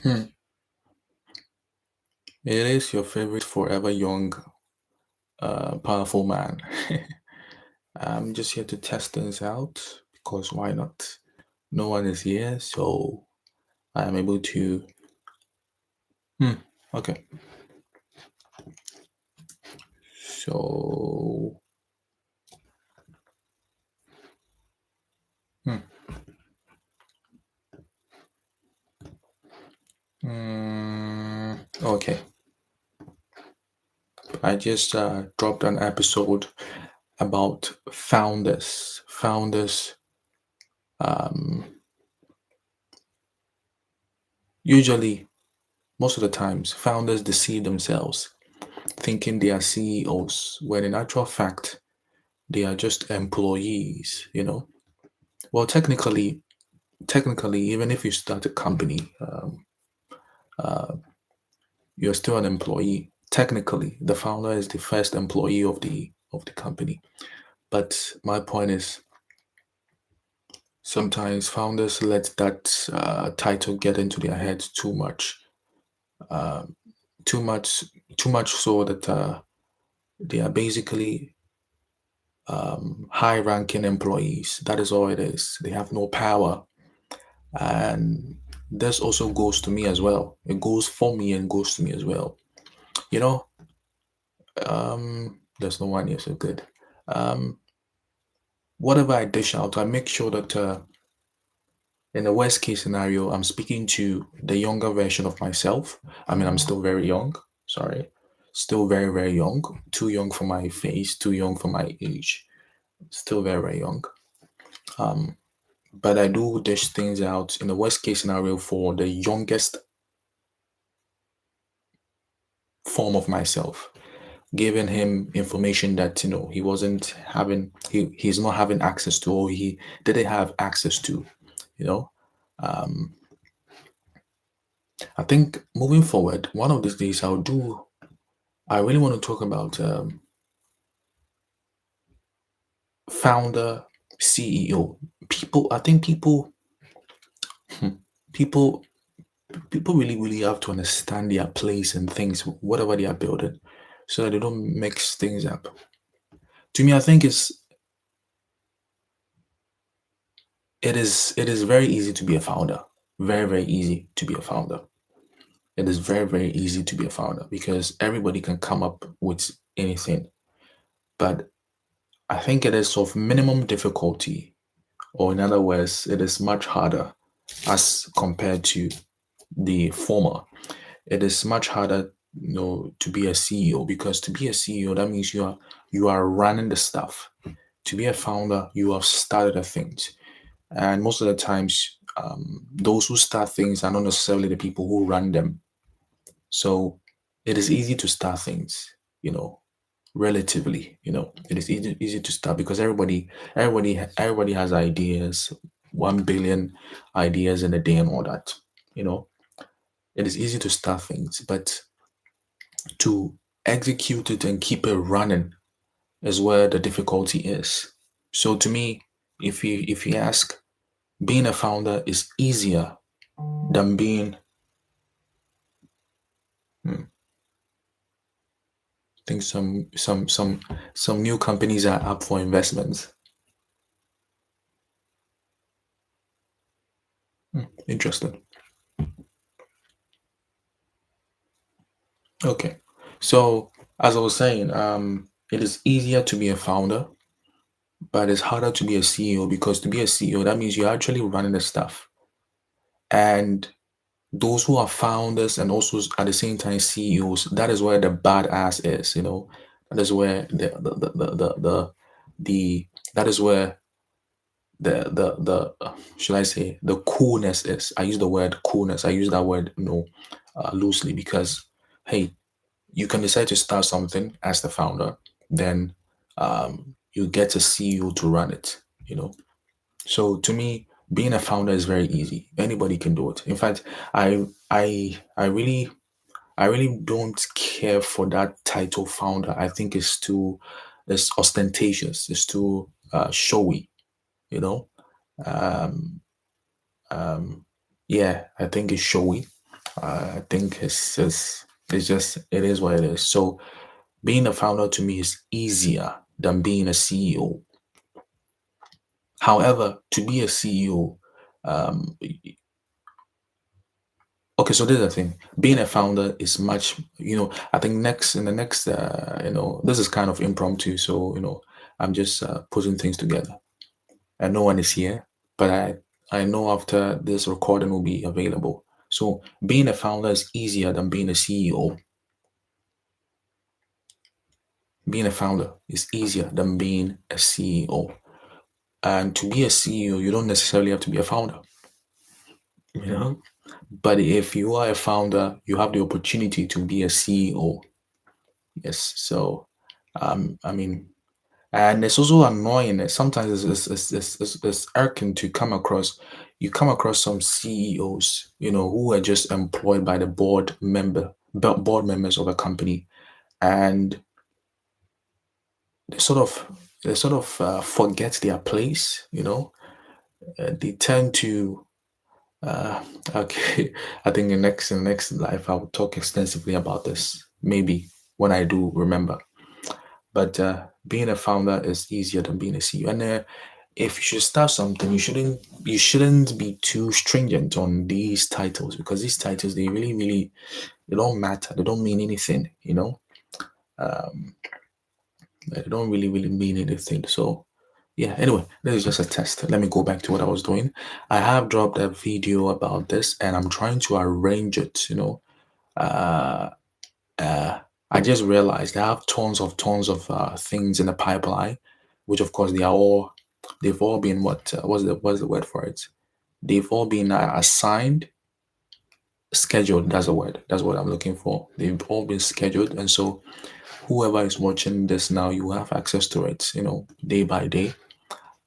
Hmm. It is your favorite forever young, powerful man. I'm just here to test things out because why not? No one is here, so I am able to. Hmm. Okay. So. Hmm. Okay. I just dropped an episode about founders. Founders. Um. Usually, most of the times, founders deceive themselves, thinking they are CEOs, when in actual fact they are just employees. Well, technically, even if you start a company, you're still an employee. Technically, the founder is the first employee of the company. But my point is, sometimes founders let that title get into their heads too much, too much, too much, so that they are basically high-ranking employees. That is all it is. They have no power. And this also goes to me as well. It goes for me and goes to me as well. You know, there's no one here, so good. Um, Whatever I dish out, I make sure that in the worst case scenario, I'm speaking to the younger version of myself. I mean, I'm still very young. Sorry, still very very young. Too young for my face. Too young for my age. Still very very young. But I do dish things out in the worst case scenario for the youngest form of myself, giving him information that he wasn't having, he's not having access to, or he didn't have access to. you know I think moving forward, one of these days I really want to talk about founder, CEO. People, I think people people really really have to understand their place and things, whatever they are building, so that they don't mix things up. To me, I think it is very easy to be a founder. Very very easy to be a founder. It is very very easy to be a founder because everybody can come up with anything. But I think it is of minimum difficulty, or in other words, it is much harder as compared to the former. It is much harder, to be a CEO, because to be a CEO, that means you are running the stuff. To be a founder, you have started the things. And most of the times, those who start things are not necessarily the people who run them. So it is easy to start things, relatively. It is easy to start because everybody has ideas, 1 billion ideas in a day and all that. You know, it is easy to start things, but to execute it and keep it running is where the difficulty is. So to me, if you ask, being a founder is easier than being. I think some new companies are up for investments. Interesting. Okay. So as I was saying, it is easier to be a founder, but it's harder to be a CEO, because to be a CEO, that means you're actually running the stuff. And those who are founders and also at the same time CEOs, that is where the badass is. That is where the that is where the should I say, the coolness is. I use the word coolness. I use that word, loosely, because hey, you can decide to start something as the founder, then you get a CEO to run it. So to me, being a founder is very easy. Anybody can do it. In fact, I really don't care for that title founder. I think it's ostentatious. It's too showy. You know. Um, yeah, I think it's showy. I think it's just it is what it is. So being a founder to me is easier than being a CEO. However, to be a CEO, um, okay, so this is the thing. Being a founder is much, I think next in the next, this is kind of impromptu. So, I'm just putting things together. And no one is here, but I know after this recording will be available. So, being a founder is easier than being a CEO. Being a founder is easier than being a CEO. And to be a CEO, you don't necessarily have to be a founder, you know? But if you are a founder, you have the opportunity to be a CEO. Yes. So, I mean, and it's also annoying. Sometimes it's irking to come across. You come across some CEOs, who are just employed by the board members of a company, and they sort of forget their place. They tend to. Okay, I think in the next life I will talk extensively about this. Maybe when I do remember. But being a founder is easier than being a CEO. And if you should start something, you shouldn't be too stringent on these titles, because these titles, they really really, they don't matter. They don't mean anything. Um, they don't really really mean anything. So yeah. Anyway, this is just a test. Let me go back to what I was doing. I have dropped a video about this, and I'm trying to arrange it. Uh, uh, I just realized I have tons of things in the pipeline, which of course they've all been what's the word for it? They've all been assigned, scheduled. That's the word. That's what I'm looking for. They've all been scheduled, and so whoever is watching this now, you have access to it, day by day.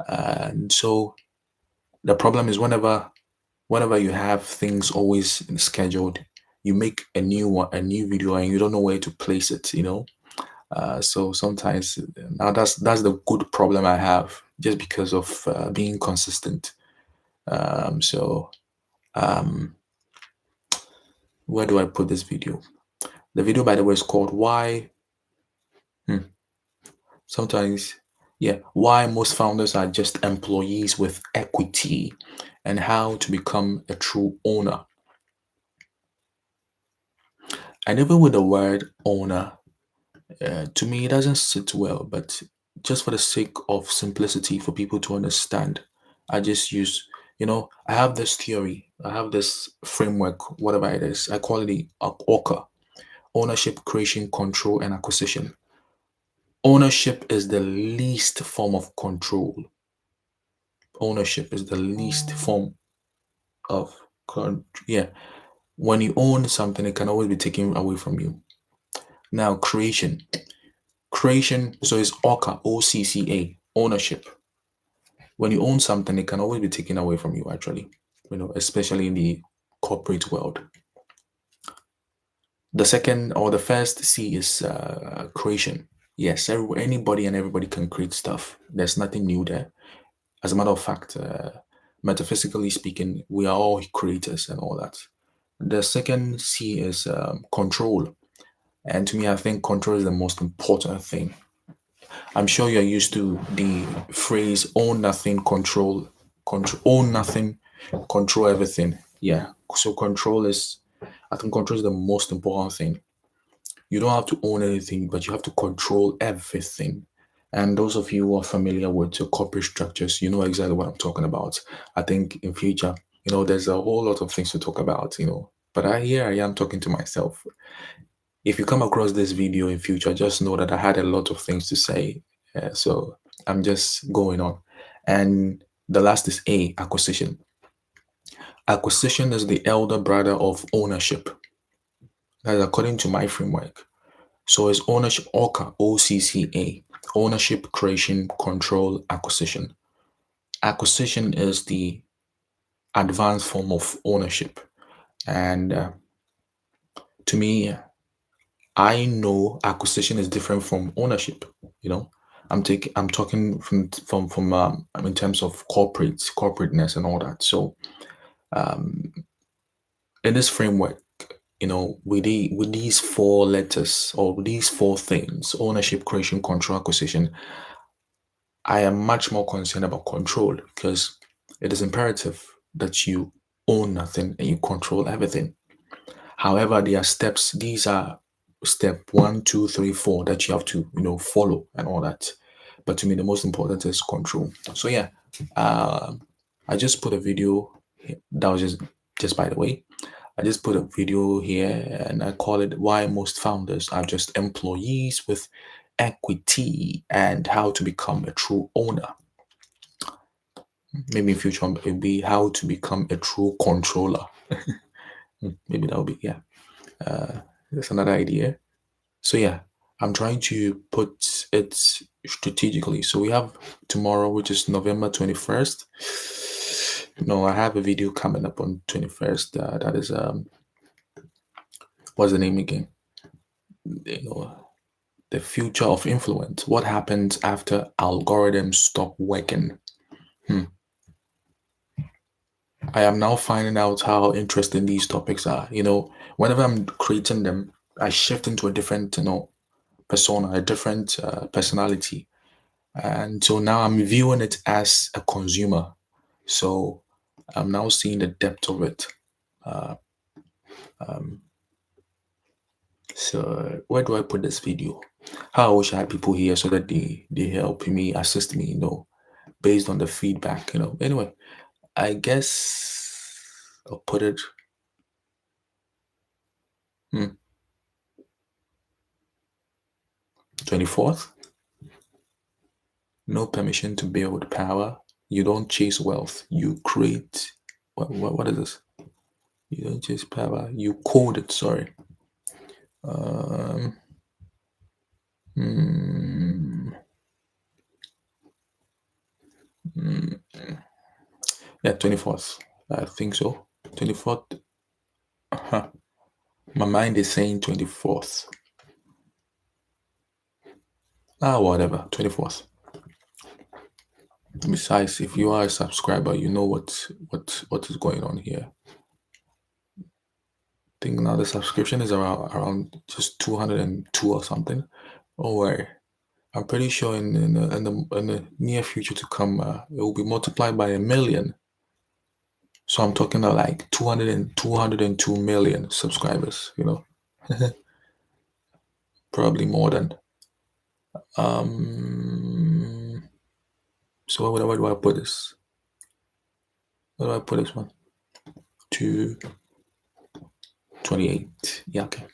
And so the problem is whenever you have things always scheduled, you make a new video, and you don't know where to place it. So sometimes now that's the good problem I have, just because of being consistent. So where do I put this video? The video, by the way, is called "Why." hmm, Sometimes, yeah, why most founders are just employees with equity, and how to become a true owner. And even with the word owner, to me, it doesn't sit well, but just for the sake of simplicity for people to understand, I just use, I have this theory, I have this framework, whatever it is. I call it the OCA: ownership, creation, control, and acquisition. Ownership is the least form of control. Ownership is the least form of yeah. When you own something, it can always be taken away from you. Now, creation, so it's OCA, OCCA, ownership. When you own something, it can always be taken away from you, actually, especially in the corporate world. The second or the first C is creation. Yes, anybody and everybody can create stuff. There's nothing new there. As a matter of fact, metaphysically speaking, we are all creators and all that. The second C is control. And to me, I think control is the most important thing. I'm sure you're used to the phrase "own nothing, own nothing, control everything." Yeah. So I think control is the most important thing. You don't have to own anything, but you have to control everything. And those of you who are familiar with your corporate structures, you know exactly what I'm talking about. I think in future, there's a whole lot of things to talk about, but here I am talking to myself. If you come across this video in future, just know that I had a lot of things to say. So I'm just going on. And the last is A, acquisition. Acquisition is the elder brother of ownership. That's according to my framework. So it's ownership, OCA, OCCA, ownership, creation, control, acquisition. Acquisition is the advanced form of ownership. And to me, I know acquisition is different from ownership. You know, I'm talking from in terms of corporateness and all that. So in this framework, with these four letters or with these four things: ownership, creation, control, acquisition. I am much more concerned about control because it is imperative that you own nothing and you control everything. However, there are steps. These are step one, two, three, four that you have to, follow and all that. But to me, the most important is control. So yeah, uh, I just put a video. That was just by the way. I just put a video here and I call it "Why Most Founders Are Just Employees with Equity and How to Become a True Owner." Maybe in future it'll be how to become a true controller. Maybe that'll be, yeah. That's another idea. So yeah, I'm trying to put it strategically. So we have tomorrow, which is November 21st. No, I have a video coming up on 21st. That is what's the name again? The future of influence. What happens after algorithms stop working? I am now finding out how interesting these topics are. Whenever I'm creating them, I shift into a different, persona, a different personality. And so now I'm viewing it as a consumer. So I'm now seeing the depth of it. So where do I put this video? How I wish I had people here so that they help me, assist me, based on the feedback. Anyway, I guess I'll put it 24th. No permission to build power. You don't chase wealth. You create. What is this? You don't chase power. You code it. Sorry. Um. mm, mm, yeah, 24th. I think so. 24th. Uh-huh. My mind is saying 24th. Whatever. 24th. Besides, if you are a subscriber, you know what is going on here. I think now the subscription is around just 202 or something. Oh, worry. I'm pretty sure in the near future to come, it will be multiplied by 1 million. So I'm talking about like 202 million subscribers. Probably more than. Um. So where do I put this? Where do I put this one? To 28. Yeah, okay.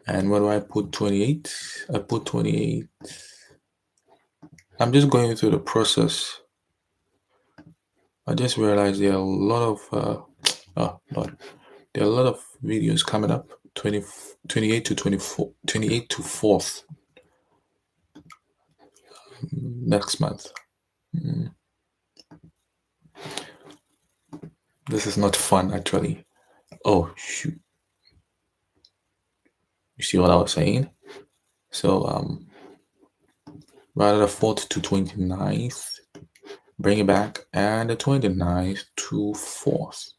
And where do I put 28? I put 28. I'm just going through the process. I just realized there are a lot of oh Lord, there are a lot of videos coming up. 28 to 24, 28 to 4th next month. This is not fun actually. Oh shoot. You see what I was saying? So rather the 4th to 29th, bring it back, and the 29th to 4th.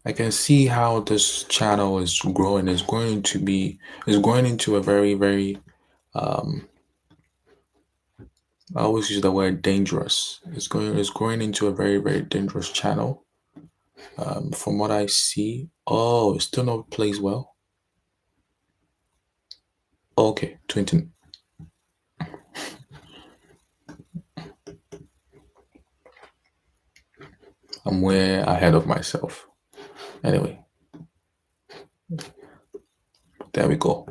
I can see how this channel is growing. It's going into a very, very I always use the word dangerous. It's growing into a very, very dangerous channel. From what I see. Oh, it still not plays well. Okay, 20. I'm way ahead of myself. Anyway, there we go.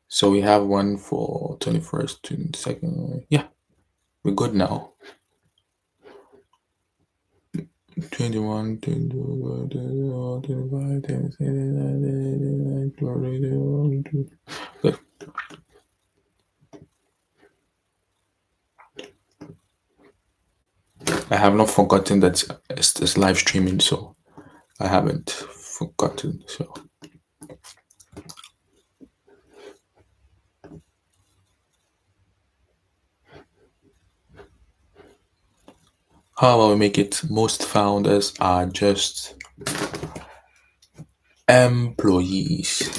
So we have one for 21st, 22nd. Yeah, we're good now. 21, 22, 25, 26, good. I have not forgotten that it's live streaming, so I haven't forgotten. So How about we make it most founders are just employees.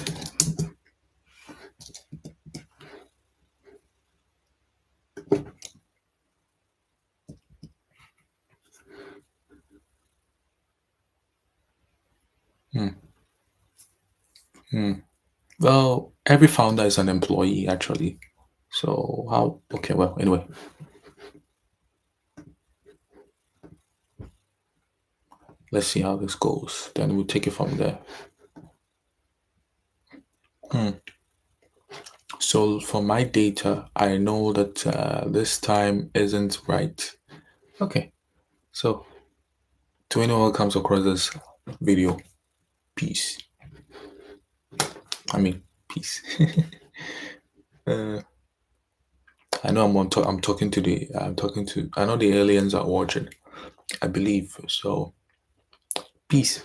Hmm. Hmm. Well, every founder is an employee actually. So how? Okay. Well, anyway, let's see how this goes. Then we'll take it from there. Hmm. So for my data, I know that this time isn't right. Okay. So to anyone who comes across this video, peace. I mean, peace. uh, I know I'm talking to the. I'm talking to. I know the aliens are watching. I believe so. Peace.